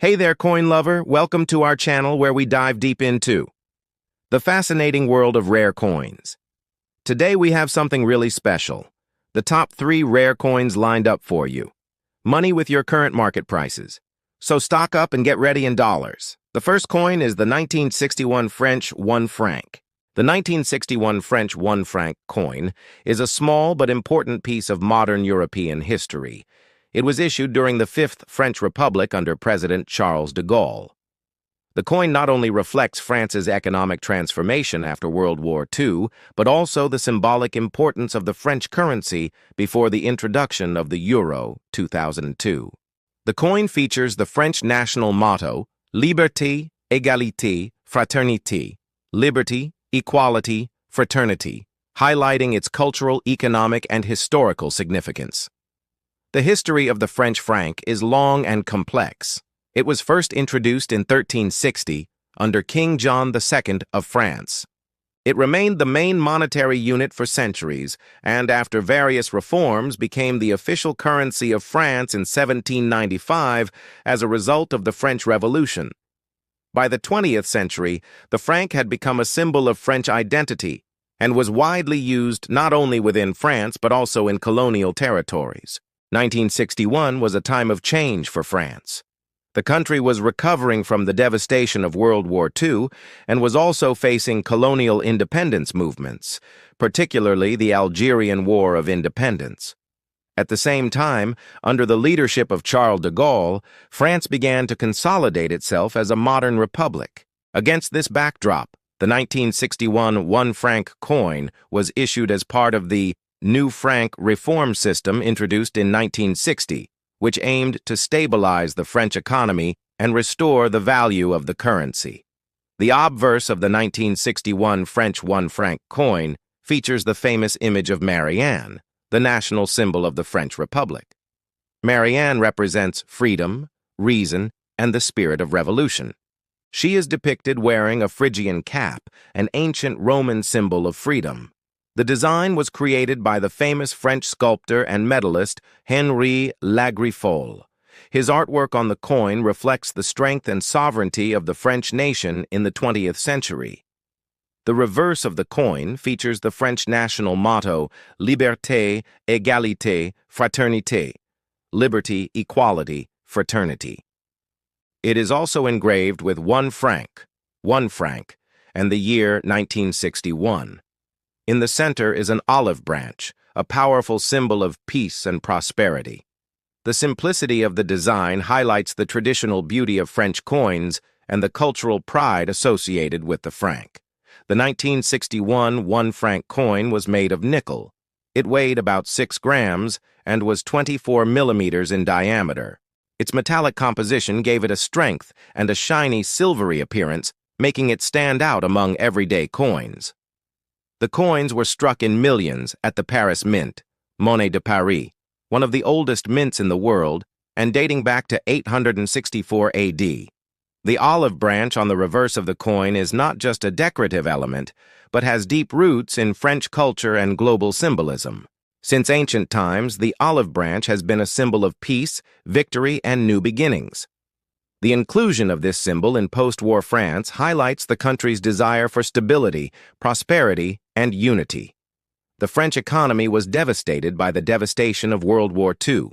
Hey there, coin lover. Welcome to our channel where we dive deep into the fascinating world of rare coins. Today we have something really special. The top 3 rare coins lined up for you. Money with your current market prices. So stock up and get ready in dollars. The first coin is the 1961 French 1 franc. The 1961 French 1 franc coin is a small but important piece of modern European history. It was issued during the Fifth French Republic under President Charles de Gaulle. The coin not only reflects France's economic transformation after World War II, but also the symbolic importance of the French currency before the introduction of the euro 2002. The coin features the French national motto, Liberté, Égalité, Fraternité, liberty, equality, fraternity, highlighting its cultural, economic, and historical significance. The history of the French franc is long and complex. It was first introduced in 1360 under King John II of France. It remained the main monetary unit for centuries, and after various reforms became the official currency of France in 1795 as a result of the French Revolution. By the 20th century, the franc had become a symbol of French identity and was widely used not only within France but also in colonial territories. 1961 was a time of change for France. The country was recovering from the devastation of World War II and was also facing colonial independence movements, particularly the Algerian War of Independence. At the same time, under the leadership of Charles de Gaulle, France began to consolidate itself as a modern republic. Against this backdrop, the 1961 1 franc coin was issued as part of the new franc reform system introduced in 1960, which aimed to stabilize the French economy and restore the value of the currency. The obverse of the 1961 French 1 franc coin features the famous image of Marianne, the national symbol of the French Republic. Marianne represents freedom, reason, and the spirit of revolution. She is depicted wearing a Phrygian cap, an ancient Roman symbol of freedom. The design was created by the famous French sculptor and medalist Henri Lagrifolle. His artwork on the coin reflects the strength and sovereignty of the French nation in the 20th century. The reverse of the coin features the French national motto, Liberté, Égalité, Fraternité, liberty, equality, fraternity. It is also engraved with 1 franc, and the year 1961. In the center is an olive branch, a powerful symbol of peace and prosperity. The simplicity of the design highlights the traditional beauty of French coins and the cultural pride associated with the franc. The 1961 1 franc coin was made of nickel. It weighed about 6 grams and was 24 millimeters in diameter. Its metallic composition gave it a strength and a shiny silvery appearance, making it stand out among everyday coins. The coins were struck in millions at the Paris Mint, Monnaie de Paris, one of the oldest mints in the world, and dating back to 864 AD. The olive branch on the reverse of the coin is not just a decorative element, but has deep roots in French culture and global symbolism. Since ancient times, the olive branch has been a symbol of peace, victory, and new beginnings. The inclusion of this symbol in post-war France highlights the country's desire for stability, prosperity, and unity. The French economy was devastated by the devastation of World War II.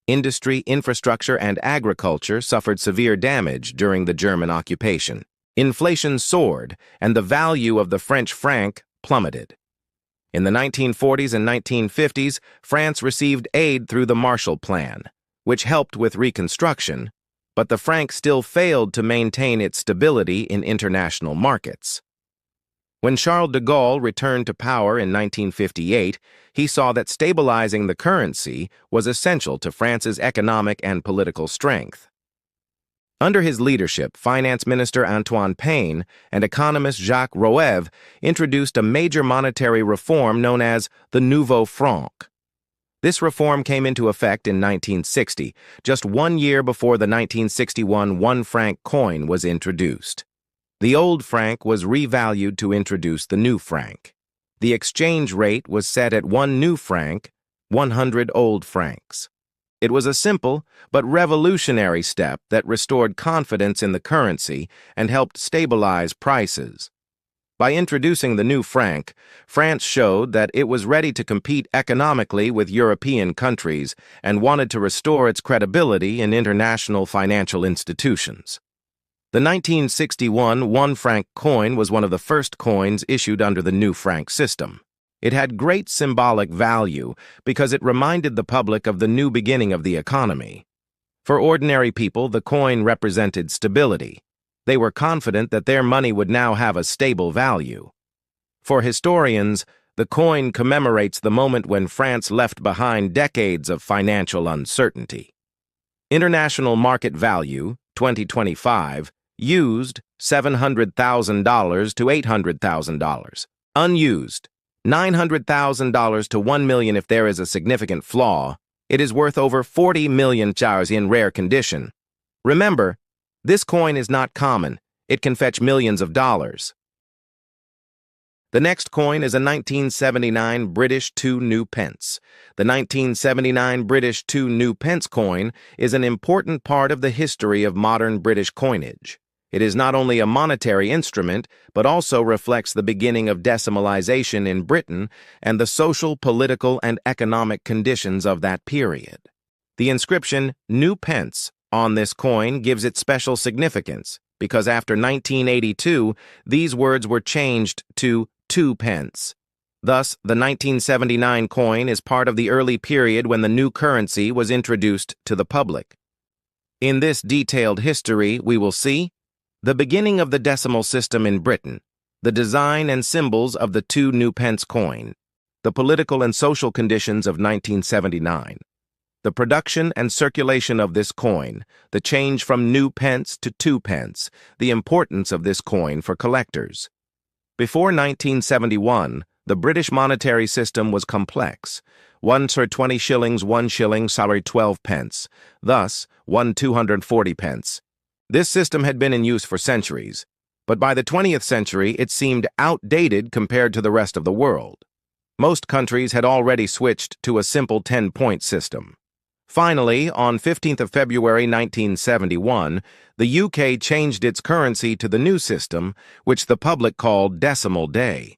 Industry, infrastructure, and agriculture suffered severe damage during the German occupation. Inflation soared, and the value of the French franc plummeted. In the 1940s and 1950s, France received aid through the Marshall Plan, which helped with reconstruction, but the franc still failed to maintain its stability in international markets. When Charles de Gaulle returned to power in 1958, he saw that stabilizing the currency was essential to France's economic and political strength. Under his leadership, Finance Minister Antoine Payne and economist Jacques Roueff introduced a major monetary reform known as the Nouveau Franc. This reform came into effect in 1960, just 1 year before the 1961 1 franc coin was introduced. The old franc was revalued to introduce the new franc. The exchange rate was set at 1 new franc, 100 old francs. It was a simple but revolutionary step that restored confidence in the currency and helped stabilize prices. By introducing the new franc, France showed that it was ready to compete economically with European countries and wanted to restore its credibility in international financial institutions. The 1961 one-franc coin was one of the first coins issued under the new franc system. It had great symbolic value because it reminded the public of the new beginning of the economy. For ordinary people, the coin represented stability. They were confident that their money would now have a stable value. For historians, the coin commemorates the moment when France left behind decades of financial uncertainty. International market value, 2025, used $700,000 to $800,000. Unused, $900,000 to $1 million if there is a significant flaw. It is worth over 40 million chars in rare condition. Remember, this coin is not common. It can fetch millions of dollars. The next coin is a 1979 British 2 new pence. The 1979 British 2 new pence coin is an important part of the history of modern British coinage. It is not only a monetary instrument, but also reflects the beginning of decimalization in Britain and the social, political, and economic conditions of that period. The inscription, New Pence, on this coin gives it special significance because after 1982, these words were changed to 2 pence. Thus, the 1979 coin is part of the early period when the new currency was introduced to the public. In this detailed history, we will see the beginning of the decimal system in Britain, the design and symbols of the 2 new pence coin, the political and social conditions of 1979, the production and circulation of this coin, the change from new pence to 2 pence, the importance of this coin for collectors. Before 1971, the British monetary system was complex. 1 Sir 20 shillings, 1 shilling, sorry 12 pence. Thus, 1 240 pence. This system had been in use for centuries, but by the 20th century it seemed outdated compared to the rest of the world. Most countries had already switched to a simple 10-point system. Finally, on 15th of February 1971, the UK changed its currency to the new system, which the public called Decimal Day.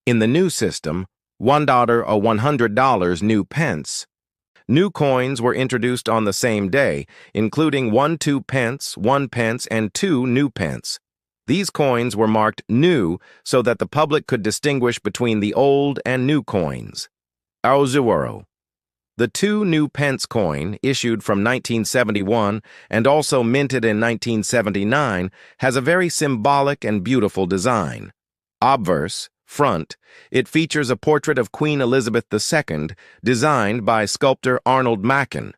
In the new system, $1 or $100 new pence. New coins were introduced on the same day, including 1 2 pence, 1 pence, and 2 new pence. These coins were marked new so that the public could distinguish between the old and new coins. Euro. The 2 new pence coin, issued from 1971 and also minted in 1979, has a very symbolic and beautiful design. Obverse, front, it features a portrait of Queen Elizabeth II, designed by sculptor Arnold Machen.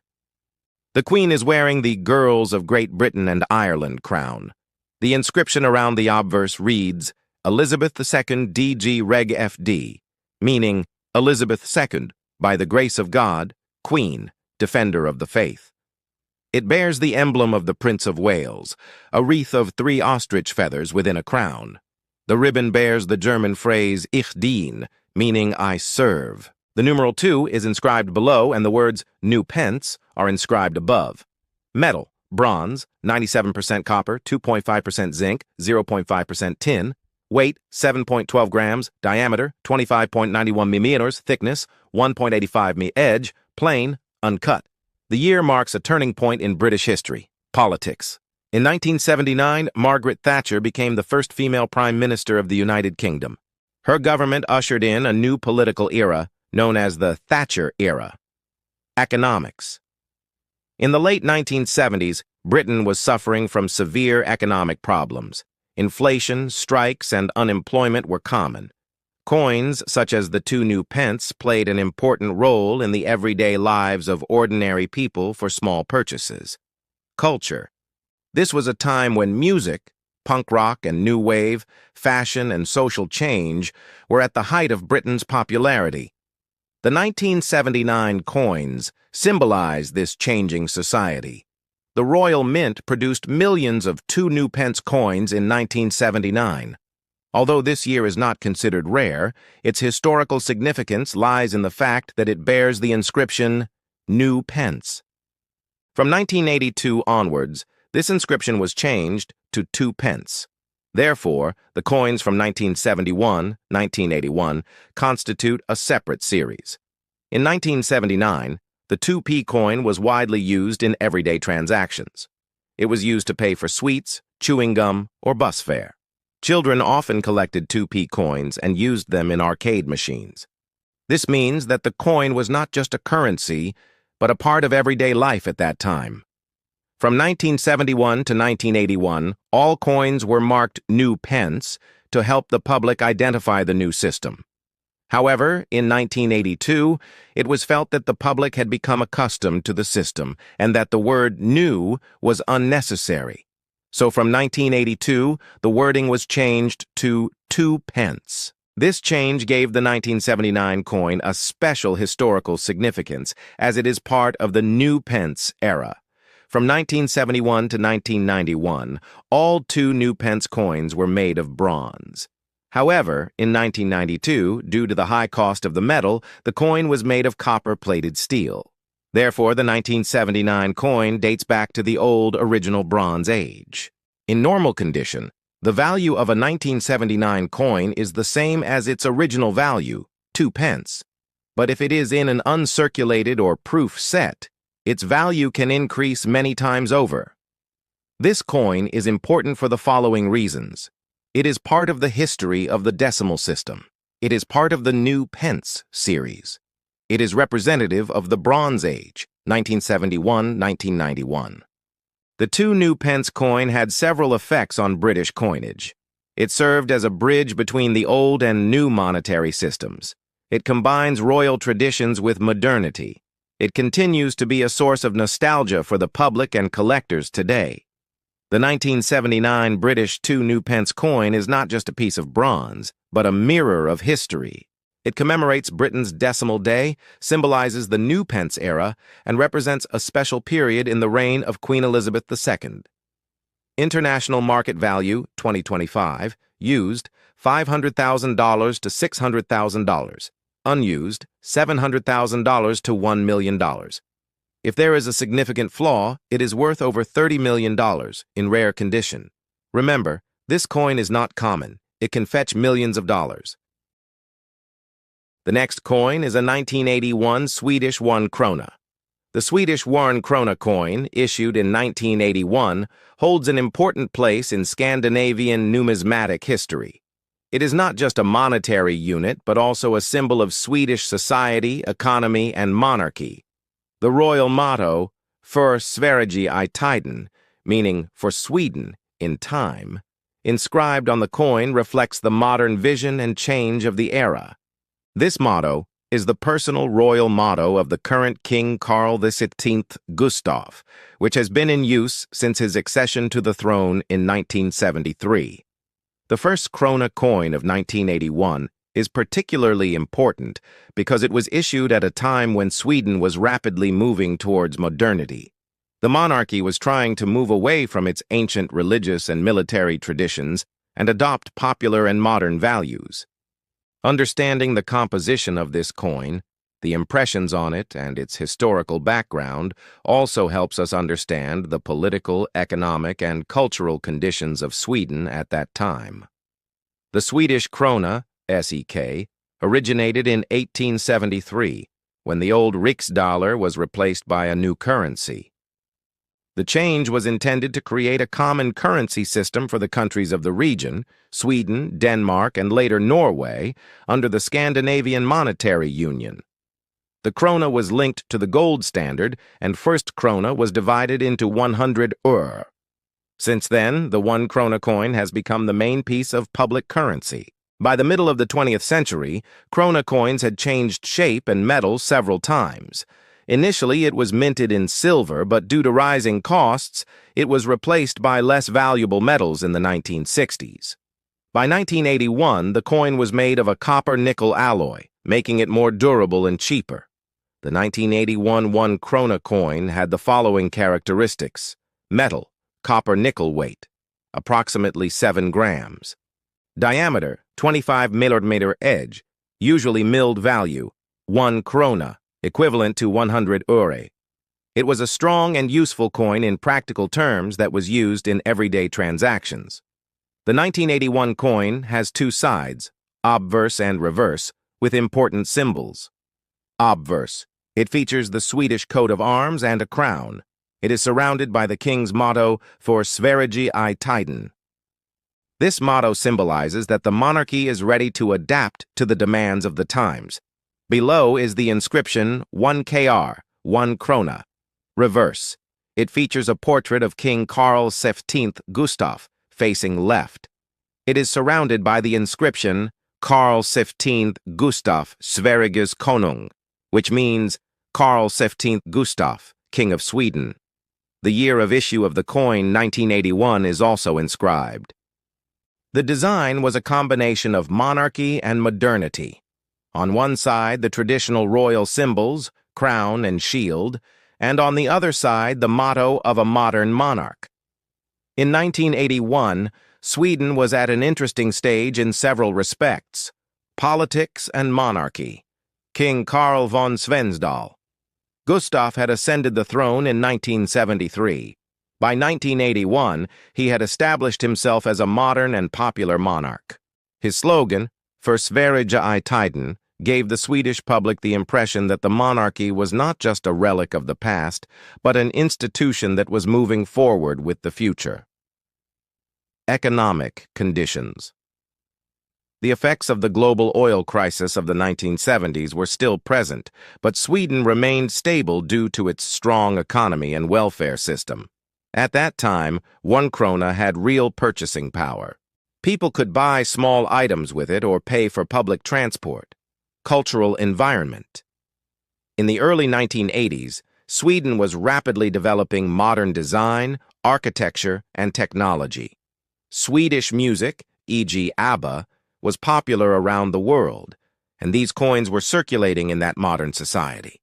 The Queen is wearing the Girls of Great Britain and Ireland crown. The inscription around the obverse reads, Elizabeth II DG Reg FD, meaning Elizabeth II, by the grace of God, Queen, defender of the faith. It bears the emblem of the Prince of Wales, a wreath of 3 ostrich feathers within a crown. The ribbon bears the German phrase Ich dien, meaning I serve. The numeral 2 is inscribed below and the words new pence are inscribed above. Metal, bronze, 97% copper, 2.5% zinc, 0.5% tin. Weight, 7.12 grams. Diameter, 25.91 millimeters. Thickness, 1.85 mi. Edge, plain, uncut. The year marks a turning point in British history. Politics. In 1979, Margaret Thatcher became the first female Prime Minister of the United Kingdom. Her government ushered in a new political era known as the Thatcher era. Economics. In the late 1970s, Britain was suffering from severe economic problems. Inflation, strikes, and unemployment were common. Coins, such as the 2 new pence, played an important role in the everyday lives of ordinary people for small purchases. Culture. This was a time when music, punk rock and new wave, fashion and social change were at the height of Britain's popularity. The 1979 coins symbolized this changing society. The Royal Mint produced millions of 2 new pence coins in 1979. Although this year is not considered rare, its historical significance lies in the fact that it bears the inscription, New Pence. From 1982 onwards, this inscription was changed to 2 pence. Therefore, the coins from 1971, 1981 constitute a separate series. In 1979, the 2p coin was widely used in everyday transactions. It was used to pay for sweets, chewing gum, or bus fare. Children often collected 2p coins and used them in arcade machines. This means that the coin was not just a currency, but a part of everyday life at that time. From 1971 to 1981, all coins were marked new pence to help the public identify the new system. However, in 1982, it was felt that the public had become accustomed to the system and that the word new was unnecessary. So from 1982, the wording was changed to 2 pence. This change gave the 1979 coin a special historical significance, as it is part of the new pence era. From 1971 to 1991, all 2 new pence coins were made of bronze. However, in 1992, due to the high cost of the metal, the coin was made of copper-plated steel. Therefore, the 1979 coin dates back to the old original Bronze Age. In normal condition, the value of a 1979 coin is the same as its original value, 2 pence. But if it is in an uncirculated or proof set, its value can increase many times over. This coin is important for the following reasons. It is part of the history of the decimal system. It is part of the new pence series. It is representative of the Bronze Age, 1971-1991. The 2 new pence coin had several effects on British coinage. It served as a bridge between the old and new monetary systems. It combines royal traditions with modernity. It continues to be a source of nostalgia for the public and collectors today. The 1979 British 2 new pence coin is not just a piece of bronze, but a mirror of history. It commemorates Britain's decimal day, symbolizes the new pence era, and represents a special period in the reign of Queen Elizabeth II. International market value, 2025, used $500,000 to $600,000, unused $700,000 to $1 million. If there is a significant flaw, it is worth over $30 million in rare condition. Remember, this coin is not common. It can fetch millions of dollars. The next coin is a 1981 Swedish 1 krona. The Swedish 1 krona coin, issued in 1981, holds an important place in Scandinavian numismatic history. It is not just a monetary unit, but also a symbol of Swedish society, economy, and monarchy. The royal motto, För Sverige I tiden, meaning for Sweden in time, inscribed on the coin reflects the modern vision and change of the era. This motto is the personal royal motto of the current King Carl XVII Gustav, which has been in use since his accession to the throne in 1973. The first Krona coin of 1981 is particularly important because it was issued at a time when Sweden was rapidly moving towards modernity. The monarchy was trying to move away from its ancient religious and military traditions and adopt popular and modern values. Understanding the composition of this coin, the impressions on it, and its historical background also helps us understand the political, economic, and cultural conditions of Sweden at that time. The Swedish krona, SEK, originated in 1873, when the old riksdaler was replaced by a new currency. The change was intended to create a common currency system for the countries of the region, Sweden, Denmark, and later Norway, under the Scandinavian Monetary Union. The krona was linked to the gold standard, and first krona was divided into 100 öre. Since then, the 1 krona coin has become the main piece of public currency. By the middle of the 20th century, krona coins had changed shape and metal several times. Initially, it was minted in silver, but due to rising costs, it was replaced by less valuable metals in the 1960s. By 1981, the coin was made of a copper-nickel alloy, making it more durable and cheaper. The 1981 1 krona coin had the following characteristics: metal, copper-nickel weight, approximately 7 grams. Diameter, 25 mm edge, usually milled value, 1 krona, equivalent to 100 öre. It was a strong and useful coin in practical terms that was used in everyday transactions. The 1981 coin has two sides, obverse and reverse, with important symbols. Obverse. It features the Swedish coat of arms and a crown. It is surrounded by the king's motto, for Sverige I tiden. This motto symbolizes that the monarchy is ready to adapt to the demands of the times. Below is the inscription 1 kr, 1 krona. Reverse. It features a portrait of King Carl XV Gustaf, facing left. It is surrounded by the inscription Carl XV Gustaf Sveriges konung, which means Carl XV Gustaf, King of Sweden. The year of issue of the coin, 1981, is also inscribed. The design was a combination of monarchy and modernity. On one side, the traditional royal symbols, crown and shield, and on the other side, the motto of a modern monarch. In 1981, Sweden was at an interesting stage in several respects: politics and monarchy. King Carl von Svensdal. Gustaf had ascended the throne in 1973. By 1981, he had established himself as a modern and popular monarch. His slogan, "For Sverige I tiden," gave the Swedish public the impression that the monarchy was not just a relic of the past, but an institution that was moving forward with the future. Economic conditions. The effects of the global oil crisis of the 1970s were still present, but Sweden remained stable due to its strong economy and welfare system. At that time, 1 krona had real purchasing power. People could buy small items with it or pay for public transport. Cultural environment. In the early 1980s, Sweden was rapidly developing modern design, architecture, and technology. Swedish music, e.g. ABBA, was popular around the world, and these coins were circulating in that modern society.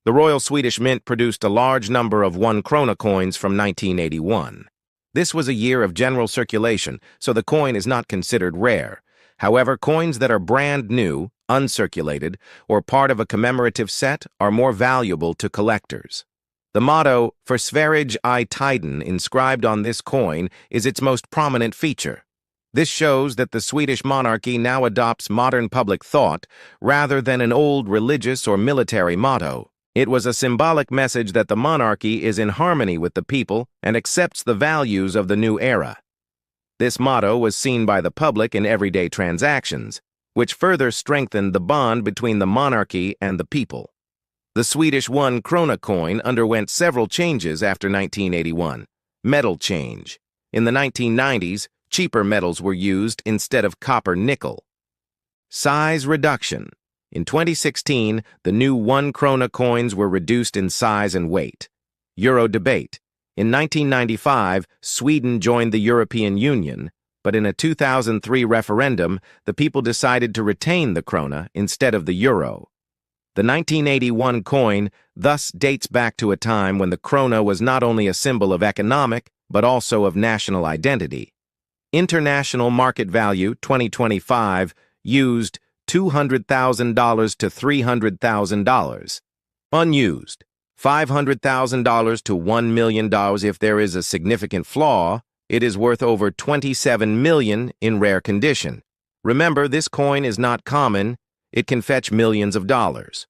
The Royal Swedish Mint produced a large number of 1 krona coins from 1981. This was a year of general circulation, so the coin is not considered rare. However, coins that are brand new, uncirculated, or part of a commemorative set are more valuable to collectors. The motto, "For Sverige I tiden," inscribed on this coin is its most prominent feature. This shows that the Swedish monarchy now adopts modern public thought rather than an old religious or military motto. It was a symbolic message that the monarchy is in harmony with the people and accepts the values of the new era. This motto was seen by the public in everyday transactions, which further strengthened the bond between the monarchy and the people. The Swedish 1 krona coin underwent several changes after 1981. Metal change. In the 1990s, cheaper metals were used instead of copper-nickel. Size reduction. In 2016, the new 1 krona coins were reduced in size and weight. Euro debate. In 1995, Sweden joined the European Union, but in a 2003 referendum, the people decided to retain the krona instead of the euro. The 1981 coin thus dates back to a time when the krona was not only a symbol of economic, but also of national identity. International market value 2025 used $200,000 to $300,000. Unused $500,000 to $1 million. If there is a significant flaw, it is worth over $27 million in rare condition. Remember, this coin is not common. It can fetch millions of dollars.